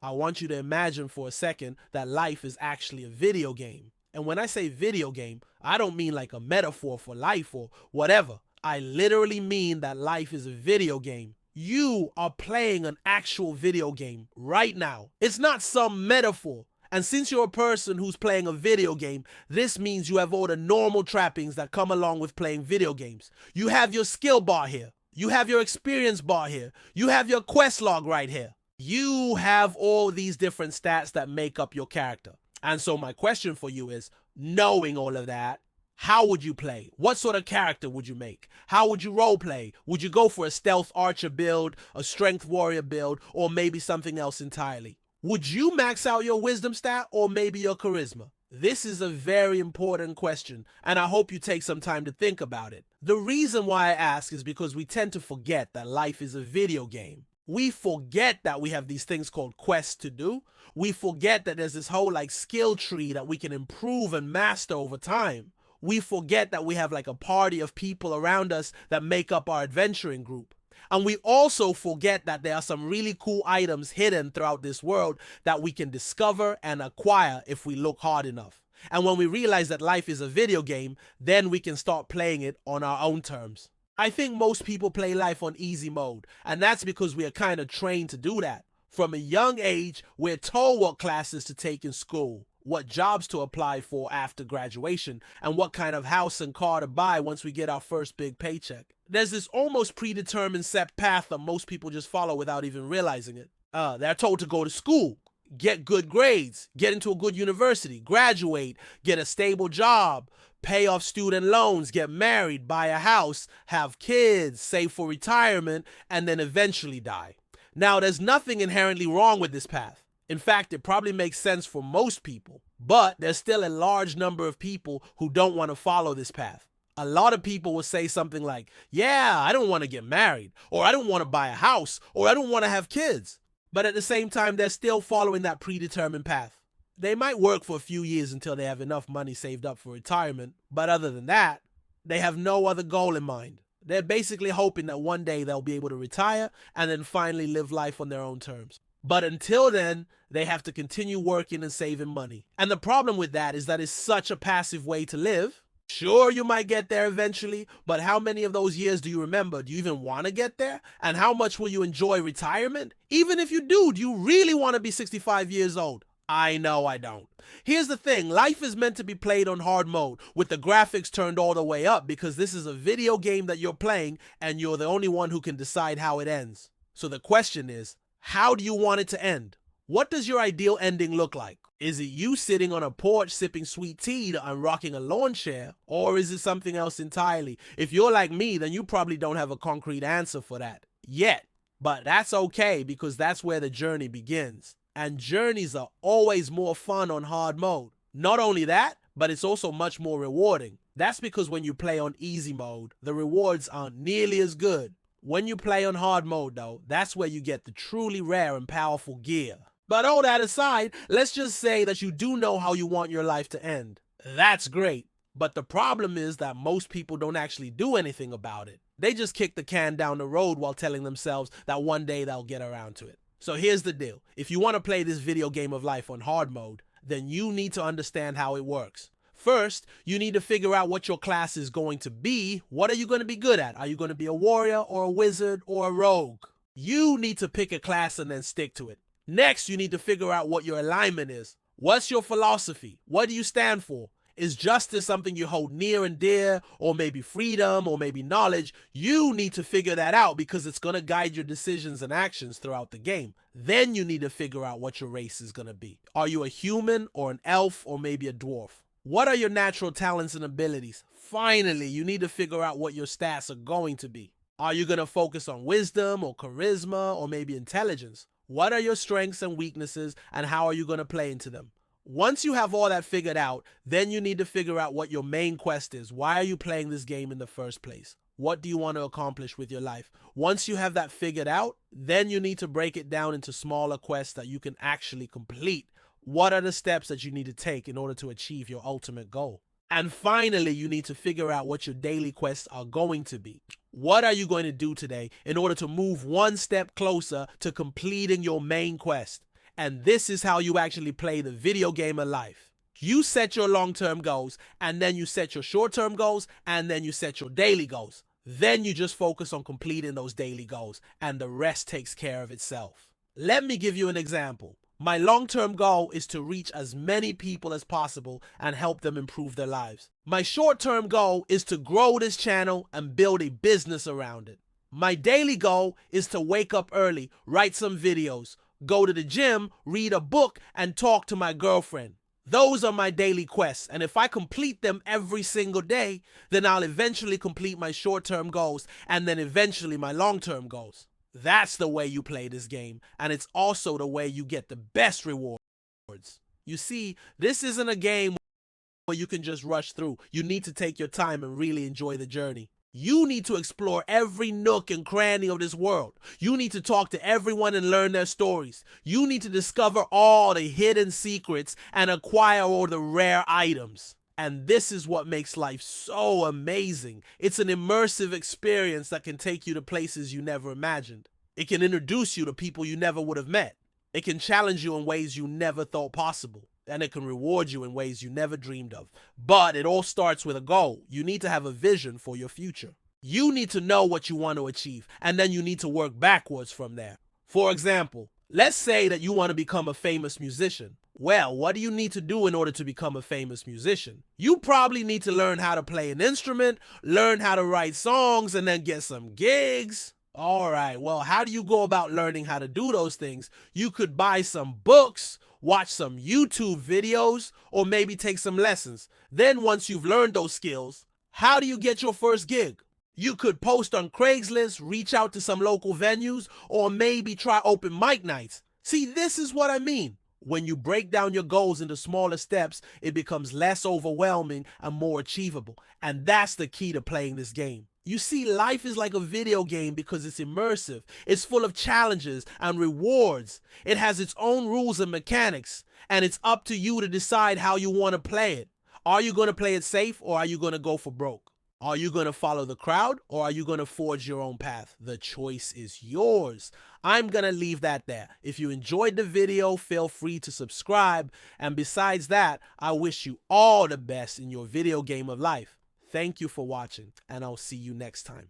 I want you to imagine for a second that life is actually a video game. And when I say video game, I don't mean like a metaphor for life or whatever. I literally mean that life is a video game. You are playing an actual video game right now. It's not some metaphor. And since you're a person who's playing a video game, this means you have all the normal trappings that come along with playing video games. You have your skill bar here. You have your experience bar here. You have your quest log right here. You have all these different stats that make up your character. And so my question for you is, knowing all of that, how would you play? What sort of character would you make? How would you role play? Would you go for a stealth archer build, a strength warrior build, or maybe something else entirely? Would you max out your wisdom stat or maybe your charisma? This is a very important question, and I hope you take some time to think about it. The reason why I ask is because we tend to forget that life is a video game. We forget that we have these things called quests to do. We forget that there's this whole skill tree that we can improve and master over time. We forget that we have a party of people around us that make up our adventuring group. And we also forget that there are some really cool items hidden throughout this world that we can discover and acquire if we look hard enough. And when we realize that life is a video game, then we can start playing it on our own terms. I think most people play life on easy mode, and that's because we are kind of trained to do that. From a young age, we're told what classes to take in school, what jobs to apply for after graduation, and what kind of house and car to buy once we get our first big paycheck. There's this almost predetermined set path that most people just follow without even realizing it. They're told to go to school, get good grades, get into a good university, graduate, get a stable job, pay off student loans, get married, buy a house, have kids, save for retirement, and then eventually die. Now, there's nothing inherently wrong with this path. In fact, it probably makes sense for most people, but there's still a large number of people who don't want to follow this path. A lot of people will say something like, yeah, I don't want to get married, or I don't want to buy a house, or I don't want to have kids. But at the same time, they're still following that predetermined path. They might work for a few years until they have enough money saved up for retirement, but other than that, they have no other goal in mind. They're basically hoping that one day they'll be able to retire and then finally live life on their own terms. But until then, they have to continue working and saving money. And the problem with that is that it's such a passive way to live. Sure, you might get there eventually, but how many of those years do you remember? Do you even want to get there? And how much will you enjoy retirement? Even if you do you really want to be 65 years old? I know I don't. Here's the thing, life is meant to be played on hard mode with the graphics turned all the way up because this is a video game that you're playing and you're the only one who can decide how it ends. So the question is, how do you want it to end? What does your ideal ending look like? Is it you sitting on a porch sipping sweet tea and rocking a lawn chair? Or is it something else entirely? If you're like me, then you probably don't have a concrete answer for that yet. But that's okay because that's where the journey begins. And journeys are always more fun on hard mode. Not only that, but it's also much more rewarding. That's because when you play on easy mode, the rewards aren't nearly as good. When you play on hard mode though, that's where you get the truly rare and powerful gear. But all that aside, let's just say that you do know how you want your life to end. That's great. But the problem is that most people don't actually do anything about it. They just kick the can down the road while telling themselves that one day they'll get around to it. So here's the deal. If you want to play this video game of life on hard mode, then you need to understand how it works. First, you need to figure out what your class is going to be. What are you going to be good at? Are you going to be a warrior or a wizard or a rogue? You need to pick a class and then stick to it. Next, you need to figure out what your alignment is. What's your philosophy? What do you stand for? Is justice something you hold near and dear, or maybe freedom, or maybe knowledge? You need to figure that out because it's going to guide your decisions and actions throughout the game. Then you need to figure out what your race is going to be. Are you a human or an elf or maybe a dwarf? What are your natural talents and abilities? Finally, you need to figure out what your stats are going to be. Are you going to focus on wisdom or charisma or maybe intelligence? What are your strengths and weaknesses and how are you going to play into them? Once you have all that figured out, then you need to figure out what your main quest is. Why are you playing this game in the first place? What do you want to accomplish with your life? Once you have that figured out, then you need to break it down into smaller quests that you can actually complete. What are the steps that you need to take in order to achieve your ultimate goal? And finally, you need to figure out what your daily quests are going to be. What are you going to do today in order to move one step closer to completing your main quest? And this is how you actually play the video game of life. You set your long-term goals, and then you set your short-term goals, and then you set your daily goals. Then you just focus on completing those daily goals, and the rest takes care of itself. Let me give you an example. My long-term goal is to reach as many people as possible and help them improve their lives. My short-term goal is to grow this channel and build a business around it. My daily goal is to wake up early, write some videos, go to the gym, read a book, and talk to my girlfriend. Those are my daily quests, and if I complete them every single day, then I'll eventually complete my short-term goals and then eventually my long-term goals. That's the way you play this game, and it's also the way you get the best rewards. You see, this isn't a game where you can just rush through. You need to take your time and really enjoy the journey. You need to explore every nook and cranny of this world. You need to talk to everyone and learn their stories. You need to discover all the hidden secrets and acquire all the rare items. And this is what makes life so amazing. It's an immersive experience that can take you to places you never imagined. It can introduce you to people you never would have met. It can challenge you in ways you never thought possible. And it can reward you in ways you never dreamed of. But it all starts with a goal. You need to have a vision for your future. You need to know what you want to achieve, and then you need to work backwards from there. For example, let's say that you want to become a famous musician. Well, what do you need to do in order to become a famous musician? You probably need to learn how to play an instrument, learn how to write songs, and then get some gigs. All right, well, how do you go about learning how to do those things? You could buy some books, watch some YouTube videos, or maybe take some lessons. Then once you've learned those skills, how do you get your first gig? You could post on Craigslist, reach out to some local venues, or maybe try open mic nights. See, this is what I mean. When you break down your goals into smaller steps, it becomes less overwhelming and more achievable. And that's the key to playing this game. You see, life is like a video game because it's immersive. It's full of challenges and rewards. It has its own rules and mechanics, and it's up to you to decide how you want to play it. Are you going to play it safe, or are you going to go for broke? Are you going to follow the crowd, or are you going to forge your own path? The choice is yours. I'm going to leave that there. If you enjoyed the video, feel free to subscribe. And besides that, I wish you all the best in your video game of life. Thank you for watching, and I'll see you next time.